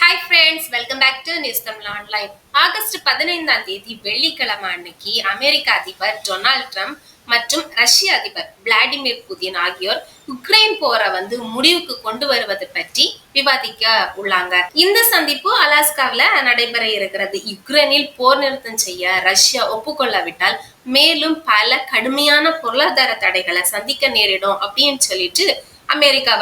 Hi friends, welcome back to news Tamil online. August 15ஆம் தேதி வெள்ளிக்கிழமை அன்னைக்கு அமெரிக்க அதிபர் டொனால்ட் ட்ரம்ப் மற்றும் ரஷ்ய அதிபர் விளாடிமிர் புதின் ஆகியோர் உக்ரைன் போரை முடிவுக்கு கொண்டு வருவது பற்றி விவாதிக்க உள்ளாங்க. இந்த சந்திப்பு அலாஸ்காவில் நடைபெற இருக்கிறது. யுக்ரைனில் போர் நிறுத்தம் செய்ய ரஷ்யா ஒப்புக்கொள்ளாவிட்டால் மேலும் பல கடுமையான பொருளாதார தடைகளை சந்திக்க நேரிடும் அப்படின்னு சொல்லிட்டு அமெரிக்கா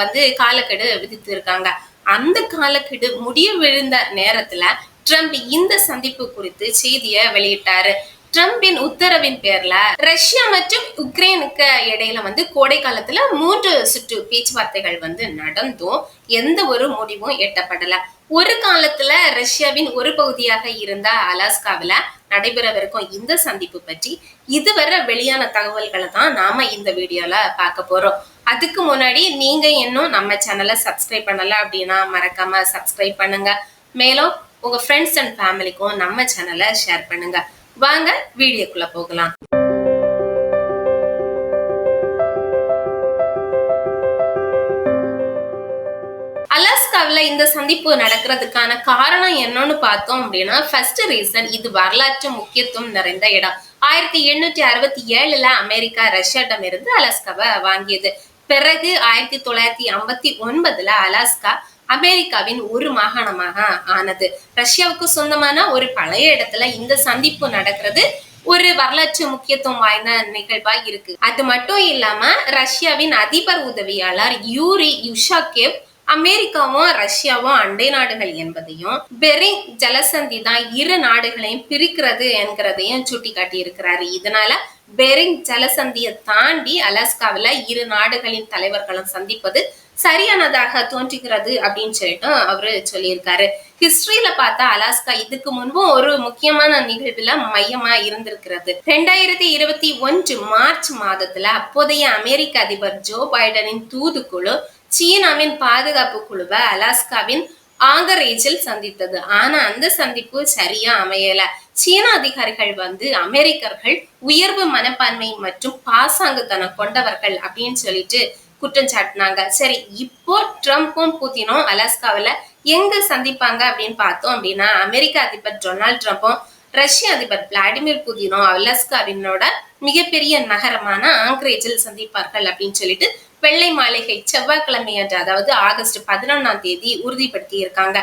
காலக்கெடு விதித்து இருக்காங்க. அந்த காலக்கெடு முடிய விழுந்த நேரத்துல ட்ரம்ப் இந்த சந்திப்பு குறித்து செய்தியை வெளியிட்டாரு. ட்ரம்பின் உத்தரவின் பேர்ல ரஷ்யா மற்றும் உக்ரைனுக்கு இடையில கோடை காலத்துல 3 சுற்று பேச்சுவார்த்தைகள் நடந்தும் எந்த ஒரு முடிவும் எட்டப்படல. ஒரு காலத்துல ரஷ்யாவின் ஒரு பகுதியாக இருந்த அலாஸ்காவில நடைபெறவிருக்கும் இந்த சந்திப்பு பற்றி இதுவரை வெளியான தகவல்களை தான் நாம இந்த வீடியோல பார்க்க போறோம். அதுக்கு முன்னாடி நீங்க இன்னும் நம்ம சேனலை சப்ஸ்கிரைப் பண்ணல அப்படின்னா மறக்காம சப்ஸ்கிரைப் பண்ணுங்க. மேலும் உங்க ஃப்ரெண்ட்ஸ் அண்ட் ஃபேமிலிக்கும் நம்ம சேனலை ஷேர் பண்ணுங்க. வாங்க வீடியோக்குள்ள போகலாம். அலாஸ்காவில் இந்த சந்திப்பு நடக்கிறதுக்கான காரணம் என்னன்னு பார்த்தோம் அப்படின்னா, ஃபர்ஸ்ட் ரீசன், இது வரலாற்று முக்கியத்துவம் நிறைந்த இடம். 1867 அமெரிக்கா ரஷ்யாவிடம் இருந்து அலாஸ்காவை வாங்கியது. பிறகு 1959 அலாஸ்கா அமெரிக்காவின் ஒரு மாகாணமாக ஆனது. ரஷ்யாவுக்கு சொந்தமான ஒரு பழைய இடத்துல இந்த சந்திப்பு நடக்கிறது ஒரு வரலாற்று முக்கியத்துவம் வாய்ந்த நிகழ்வா இருக்கு. அது மட்டும் இல்லாம ரஷ்யாவின் அதிபர் உதவியாளர் யூரி யுஷாக்கேவ் அமெரிக்காவும் ரஷ்யாவும் அண்டை நாடுகள் என்பதையும் பெரிங் ஜலசந்தி தான் இரு நாடுகளையும் பிரிக்கிறது என்கிறதையும் சுட்டி காட்டி இருக்கிறாரு. இதனால பெரிங் ஜலசந்தியை தாண்டி அலாஸ்காவில இரு நாடுகளின் தலைவர்களும் சந்திப்பது சரியானதாக தோன்றுகிறது அப்படின்னு சொல்லிட்டு அவரு சொல்லியிருக்காரு. ஹிஸ்டரியில பார்த்தா அலாஸ்கா இதுக்கு முன்பும் ஒரு முக்கியமான நிகழ்வுல மையமா இருந்திருக்கிறது. 2021 மார்ச் மாதத்துல அப்போதைய அமெரிக்க அதிபர் ஜோ பைடனின் தூதுக்குழு சீனாவின் பாதுகாப்பு குழுவை அலாஸ்காவின் ஆங்கரேஜில் சந்தித்தது. ஆனா அந்த சந்திப்பு சரியா அமையல. சீன அதிகாரிகள் அமெரிக்கர்கள் உயர்வு மனப்பான்மை மற்றும் பாசாங்குத்தனம் கொண்டவர்கள் அப்படின்னு சொல்லிட்டு குற்றம் சாட்டினாங்க. சரி, இப்போ ட்ரம்ப்பும் புதினும் அலாஸ்காவில எங்க சந்திப்பாங்க அப்படின்னு பார்த்தோம் அப்படின்னா, அமெரிக்க அதிபர் டொனால்ட் ட்ரம்ப்பும் ரஷ்ய அதிபர் விளாடிமிர் புதினும் அலாஸ்காவினோட மிகப்பெரிய நகரமான ஆங்கரேஜில் சந்திப்பார்கள் அப்படின்னு சொல்லிட்டு வெள்ளை மாளிகை செவ்வாய்க்கிழமை அன்று, அதாவது ஆகஸ்ட் 11ஆம் தேதி உறுதிப்படுத்தி இருக்காங்க.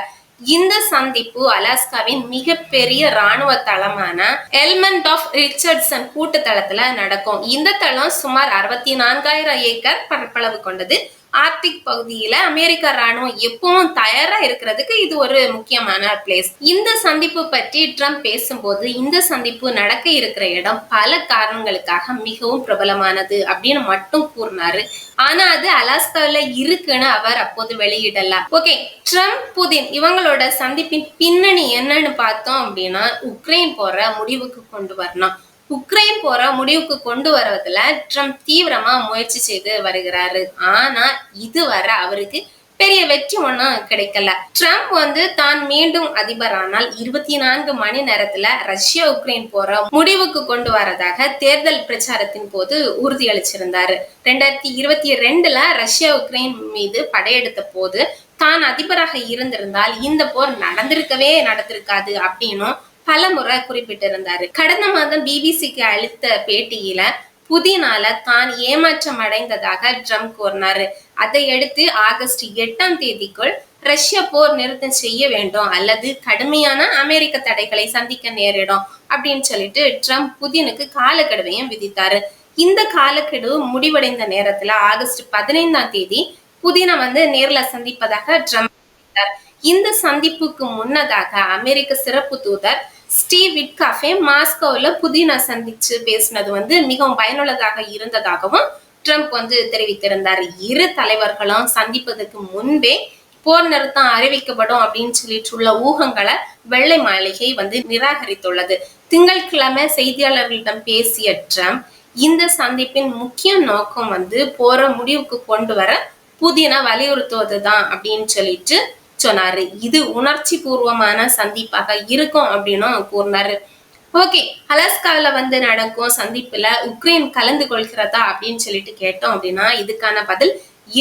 இந்த சந்திப்பு அலாஸ்காவின் மிகப்பெரிய ராணுவ தளமான எல்மண்ட் ஆஃப் ரிச்சர்ட்சன் கூட்டு தளத்துல நடக்கும். இந்த தளம் சுமார் 64,000 ஏக்கர் பரப்பளவு கொண்டது. ஆர்டிக் பகுதியில அமெரிக்க ராணுவம் எப்பவும் தயாரா இருக்கிறதுக்கு இது ஒரு முக்கியமான பிளேஸ். இந்த சந்திப்பு பற்றி ட்ரம்ப் பேசும்போது, இந்த சந்திப்பு நடக்க இருக்கிற இடம் பல காரணங்களுக்காக மிகவும் பிரபலமானது அப்படின்னு மட்டும் கூறினாரு. ஆனா அது அலாஸ்காவில இருக்குன்னு அவர் அப்போது வெளியிடல. ஓகே, ட்ரம்ப் புதின் இவங்களோட சந்திப்பின் பின்னணி என்னன்னு பார்த்தோம் அப்படின்னா, உக்ரைன் போற முடிவுக்கு கொண்டு வரணும். உக்ரைன் போற முடிவுக்கு கொண்டு வருவதுல ட்ரம்ப் தீவிரமா முயற்சி செய்து வருகிறாரு. ஆனா இதுவரை அவருக்கு பெரிய வெற்றி ஒன்னும் கிடைக்கல. ட்ரம்ப் தான் மீண்டும் அதிபரானால் 24 மணி நேரத்துல ரஷ்யா உக்ரைன் போற முடிவுக்கு கொண்டு வரதாக தேர்தல் பிரச்சாரத்தின் போது உறுதியளிச்சிருந்தாரு. 2022 ரஷ்யா உக்ரைன் மீது படையெடுத்த போது தான் அதிபராக இருந்திருந்தால் இந்த போர் நடந்திருக்காது அப்படின்னும் பல முறை குறிப்பிட்டிருந்தாரு. கடந்த மாதம் பிபிசிக்கு அளித்த பேட்டியில புதினால தான் ஏமாற்றம் அடைந்ததாக ட்ரம்ப் கூறினாரு. அதையடுத்து ஆகஸ்ட் 8ஆம் தேதிக்குள் ரஷ்யா போர் நிறுத்தம் செய்ய வேண்டும் அல்லது கடுமையான அமெரிக்க தடைகளை சந்திக்க நேரிடும் அப்படின்னு சொல்லிட்டு ட்ரம்ப் புதினுக்கு காலக்கெடுவையும் விதித்தாரு. இந்த காலக்கெடு முடிவடைந்த நேரத்துல ஆகஸ்ட் 15ஆம் தேதி புதினை நேர்ல சந்திப்பதாக ட்ரம்ப் தெரிவித்தார். இந்த சந்திப்புக்கு முன்னதாக அமெரிக்க சிறப்பு தூதர் ஸ்டீவ் விட்காஃபே மாஸ்கோவில் புதினை சந்திச்சு பேசினது மிகவும் பயனுள்ளதாக இருந்ததாகவும் ட்ரம்ப் தெரிவித்திருந்தார். இரு தலைவர்களும் சந்திப்பதற்கு முன்பே போர் நிறுத்தம் அறிவிக்கப்படும் அப்படின்னு சொல்லிட்டுள்ள ஊகங்களை வெள்ளை மாளிகை நிராகரித்துள்ளது. திங்கட்கிழமை செய்தியாளர்களிடம் பேசிய ட்ரம்ப் இந்த சந்திப்பின் முக்கிய நோக்கம் போற முடிவுக்கு கொண்டு வர புதினை வலியுறுத்துவதுதான் அப்படின்னு சொல்லிட்டு சொன்னாரு. இது உணர்ச்சி பூர்வமான சந்திப்பாக இருக்கும் அப்படின்னு கூறினாரு. ஓகே, அலாஸ்காவில நடக்கும் சந்திப்புல உக்ரைன் கலந்து கொள்கிறதா அப்படின்னு சொல்லிட்டு கேட்டோம் அப்படின்னா, இதுக்கான பதில்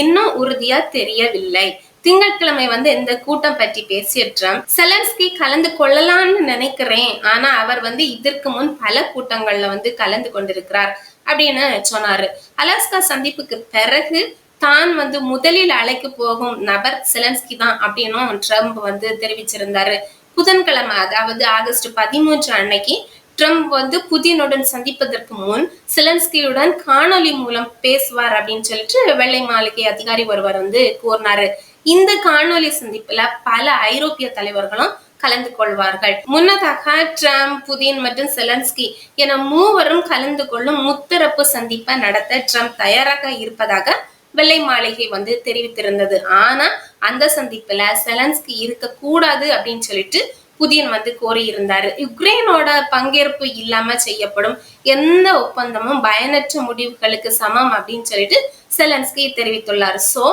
இன்னும் உறுதியா தெரியவில்லை. திங்கட்கிழமை வந்து இந்த கூட்டம் பற்றி பேசிய ட்ரம்ப், செலன்ஸ்கி கலந்து கொள்ளலாம்னு நினைக்கிறேன், ஆனா அவர் வந்து இதற்கு முன் பல கூட்டங்கள்ல வந்து கலந்து கொண்டிருக்கிறார் அப்படின்னு சொன்னாரு. அலாஸ்கா சந்திப்புக்கு பிறகு தான் வந்து முதலில் அழைக்க போகும் நபர் செலன்ஸ்கி தான் அப்படின்னும் ட்ரம்ப் வந்து தெரிவிச்சிருந்தாரு. புதன்கிழமை, அதாவது ஆகஸ்ட் 13 அன்னைக்கு ட்ரம்ப் வந்து புதினுடன் சந்திப்பதற்கு முன் செலன்ஸ்கியுடன் காணொலி மூலம் பேசுவார் அப்படின்னு சொல்லிட்டு வெள்ளை மாளிகை அதிகாரி ஒருவர் வந்து கூறினாரு. இந்த காணொலி சந்திப்புல பல ஐரோப்பிய தலைவர்களும் கலந்து கொள்வார்கள். முன்னதாக ட்ரம்ப், புதின் மற்றும் செலன்ஸ்கி என மூவரும் கலந்து கொள்ளும் முத்தரப்பு சந்திப்பை நடத்த ட்ரம்ப் தயாராக இருப்பதாக வெள்ளை மாளிகை வந்து தெரிவித்திருந்தது. ஆனா அந்த சந்திப்புல செலன்ஸ்கி இருக்க கூடாது அப்படின்னு சொல்லிட்டு புதின் வந்து கோரியிருந்தாரு. யுக்ரைனோட பங்கேற்பு இல்லாம செய்யப்படும் எந்த ஒப்பந்தமும் பயனற்ற முடிவுகளுக்கு சமம் அப்படின்னு சொல்லிட்டு செலன்ஸ்கி தெரிவித்துள்ளார். சோ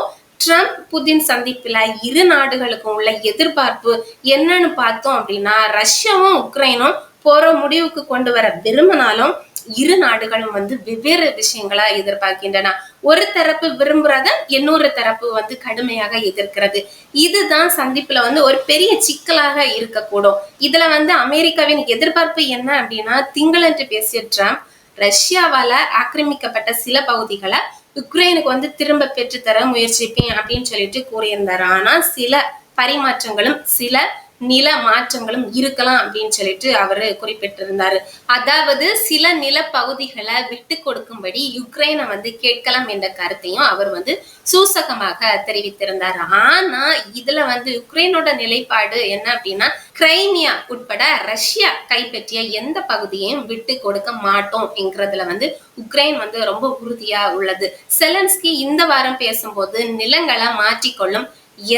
ட்ரம்ப் புதின் சந்திப்புல இரு நாடுகளுக்கும் உள்ள எதிர்பார்ப்பு என்னன்னு பார்த்தோம் அப்படின்னா, ரஷ்யாவும் உக்ரைனும் போற முடிவுக்கு கொண்டு வர விரும்பினாலும் இரு நாடுகளும் வந்து வெவ்வேறு விஷயங்களா எதிர்பார்க்கின்றன. ஒரு தரப்பு விரும்புறத இன்னொரு தரப்பு வந்து கடுமையாக எதிர்க்கிறது. இதுதான் சந்திப்புல வந்து ஒரு பெரிய சிக்கலாக இருக்கக்கூடும். இதுல வந்து அமெரிக்காவின் எதிர்பார்ப்பு என்ன அப்படின்னா, திங்களன்று பேசிய ட்ரம்ப், ரஷ்யாவால ஆக்கிரமிக்கப்பட்ட சில பகுதிகளை உக்ரைனுக்கு வந்து திரும்ப பெற்றுத்தர முயற்சிப்பேன் அப்படின்னு சொல்லிட்டு கூறியிருந்தாரு. ஆனா சில பரிமாற்றங்களும் சில நில மாற்றங்களும் இருக்கலாம் அப்படின்னு சொல்லிட்டு அவரு குறிப்பிட்டிருந்தாரு. அதாவது சில நில பகுதிகளை விட்டு கொடுக்கும்படி யுக்ரைனை வந்து கேட்கலாம் என்ற கருத்தையும் அவர் வந்து சூசகமாக தெரிவித்திருந்தார். ஆனா இதுல வந்து யுக்ரைனோட நிலைப்பாடு என்ன அப்படின்னா, கிரைமியா உட்பட ரஷ்யா கைப்பற்றிய எந்த பகுதியையும் விட்டு கொடுக்க மாட்டோம் என்கிறதுல வந்து உக்ரைன் வந்து ரொம்ப உறுதியா உள்ளது. செலன்ஸ்கி இந்த வாரம் பேசும்போது நிலங்களை மாற்றிக்கொள்ளும்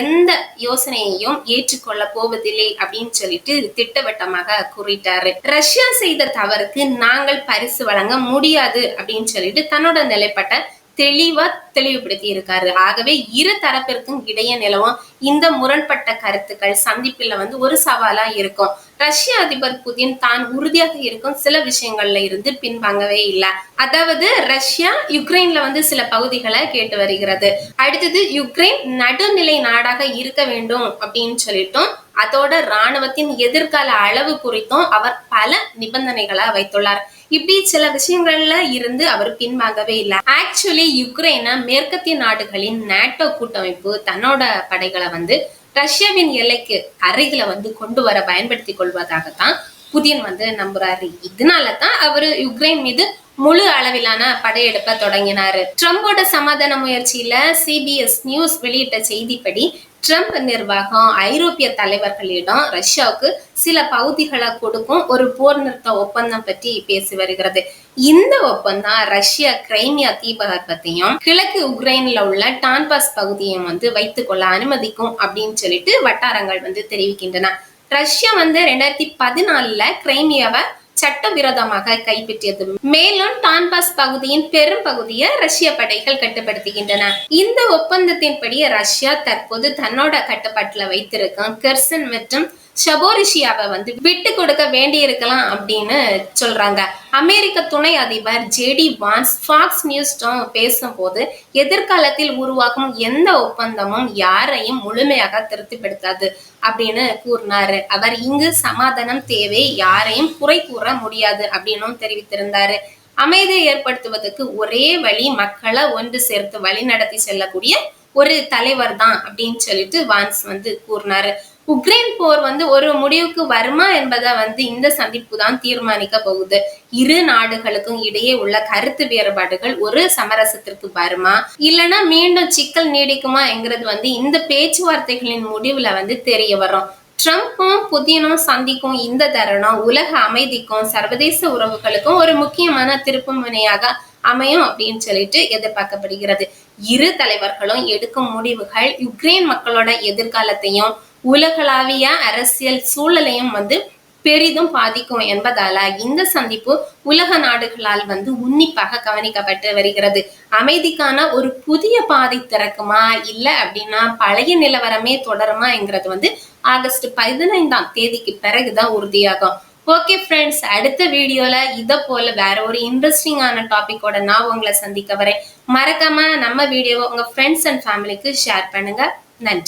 எந்த யோசனையையும் ஏற்றுக்கொள்ள போவதில்லை அப்படின்னு சொல்லிட்டு திட்டவட்டமாக கூறிட்டாரு. ரஷ்யா செய்த தவறுக்கு நாங்கள் பரிசு வழங்க முடியாது அப்படின்னு சொல்லிட்டு தன்னோட நிலைப்பட்ட தெளிவுபடுத்தி இருக்காரு. ஆகவே இரு தரப்பிற்கும் இடையே நிலவும் இந்த முரண்பட்ட கருத்துக்கள் சந்திப்புல வந்து ஒரு சவாலா இருக்கும். ரஷ்ய அதிபர் புதின் தான் உறுதியாக இருக்கும் சில விஷயங்கள்ல இருந்து பின்வாங்கவே இல்லை. அதாவது ரஷ்யா யுக்ரைன்ல வந்து சில பகுதிகளை கேட்டு வருகிறது. அடுத்தது யுக்ரைன் நடுநிலை நாடாக இருக்க வேண்டும் அப்படின்னு சொல்லிட்டும் அதோட ராணுவத்தின் எதிர்கால அளவு குறித்தும் அவர் பல நிபந்தனைகளை வைத்துள்ளார். இப்படி சில விஷயங்கள்ல இருந்து அவர் பின்வாங்கவே இல்லை. ஆக்சுவலி யுக்ரைனை மேற்கத்திய நாடுகளின் நேட்டோ கூட்டமைப்பு தன்னோட படைகளை வந்து ரஷ்யாவின் எல்லைக்கு அருகில வந்து கொண்டு வர பயன்படுத்தி கொள்வதாகத்தான் புதின் வந்து நம்புறாரு. இதனாலதான் அவரு யுக்ரைன் மீது முழு அளவிலான படையெடுப்ப தொடங்கினாரு. ட்ரம்போட சமாதான முயற்சியில சிபிஎஸ் நியூஸ் வெளியிட்ட செய்திப்படி, ட்ரம்ப் நிர்வாகம் ஐரோப்பிய தலைவர்களிடம் ரஷ்யாவுக்கு சில பகுதிகளை கொடுக்கும் ஒரு போர் நிறுத்த ஒப்பந்தம் பற்றி பேசி வருகிறது. இந்த ஒப்பந்தம் ரஷ்யா கிரைமியா தீபகற்பத்தையும் கிழக்கு உக்ரைன்ல உள்ள டான்பாஸ் பகுதியையும் வந்து வைத்துக் கொள்ள அனுமதிக்கும் அப்படின்னு சொல்லிட்டு வட்டாரங்கள் வந்து தெரிவிக்கின்றன. ரஷ்யா வந்து 2014 கிரைமியாவை சட்டவிரோதமாக கைப்பற்றியது. மேலும் டான்பாஸ் பகுதியின் பெரும் பகுதியை ரஷ்ய படைகள் கட்டுப்படுத்துகின்றன. இந்த ஒப்பந்தத்தின்படி ரஷ்யா தற்போது தன்னோட கட்டுப்பாட்டுல வைத்திருக்கும் கெர்சன் மற்றும் ஷபோரிஷியாவை வந்து விட்டு கொடுக்க வேண்டியிருக்கலாம் அப்படின்னு சொல்றாங்க. அமெரிக்க துணை அதிபர் ஜேடி வான்ஸ் ஃபாக்ஸ் நியூஸ் பேசும்போது, எதிர்காலத்தில் உருவாகும் எந்த ஒப்பந்தமும் யாரையும் முழுமையாக திருப்திப்படுத்தாது அப்படின்னு கூறினாரு. அவர் இங்கு சமாதானம் தேவை, யாரையும் குறை கூற முடியாது அப்படின்னு தெரிவித்திருந்தாரு. அமைதியை ஏற்படுத்துவதற்கு ஒரே வழி மக்களை ஒன்று சேர்த்து வழி நடத்தி செல்லக்கூடிய ஒரு தலைவர் தான் அப்படின்னு சொல்லிட்டு வான்ஸ் வந்து கூறினாரு. உக்ரைன் போர் வந்து ஒரு முடிவுக்கு வருமா என்பதை வந்து இந்த சந்திப்பு தான் தீர்மானிக்க போகுது. இரு நாடுகளுக்கும் இடையே உள்ள கருத்து வேறுபாடுகள் ஒரு சமரசத்திற்கு வருமா இல்லைன்னா மீண்டும் சிக்கல் நீடிக்குமா என்கிறது வந்து இந்த பேச்சுவார்த்தைகளின் முடிவுல வந்து தெரிய வரும். ட்ரம்ப்பும் புதினும் சந்திக்கும் இந்த தருணம் உலக அமைதிக்கும் சர்வதேச உறவுகளுக்கும் ஒரு முக்கியமான திருப்பு முனையாக அமையும் அப்படின்னு சொல்லிட்டு எதிர்பார்க்கப்படுகிறது. இரு தலைவர்களும் எடுக்கும் முடிவுகள் யுக்ரைன் மக்களோட எதிர்காலத்தையும் உலகளாவிய அரசியல் சூழலையும் வந்து பெரிதும் பாதிக்கும் என்பதால இந்த சந்திப்பு உலக நாடுகளால் வந்து உன்னிப்பாக கவனிக்கப்பட்டு வருகிறது. அமைதிக்கான ஒரு புதிய பாதை திறக்குமா இல்ல அப்படின்னா பழைய நிலவரமே தொடருமா என்கிறது வந்து ஆகஸ்ட் 15 பிறகுதான் உறுதியாகும். ஓகே ஃப்ரெண்ட்ஸ், அடுத்த வீடியோல இதை போல வேற ஒரு இன்ட்ரெஸ்டிங்கான டாபிக்கோட நான் உங்களை சந்திக்க வரேன். மறக்காம நம்ம வீடியோவை உங்க ஃப்ரெண்ட்ஸ் அண்ட் ஃபேமிலிக்கு ஷேர் பண்ணுங்க. நன்றி.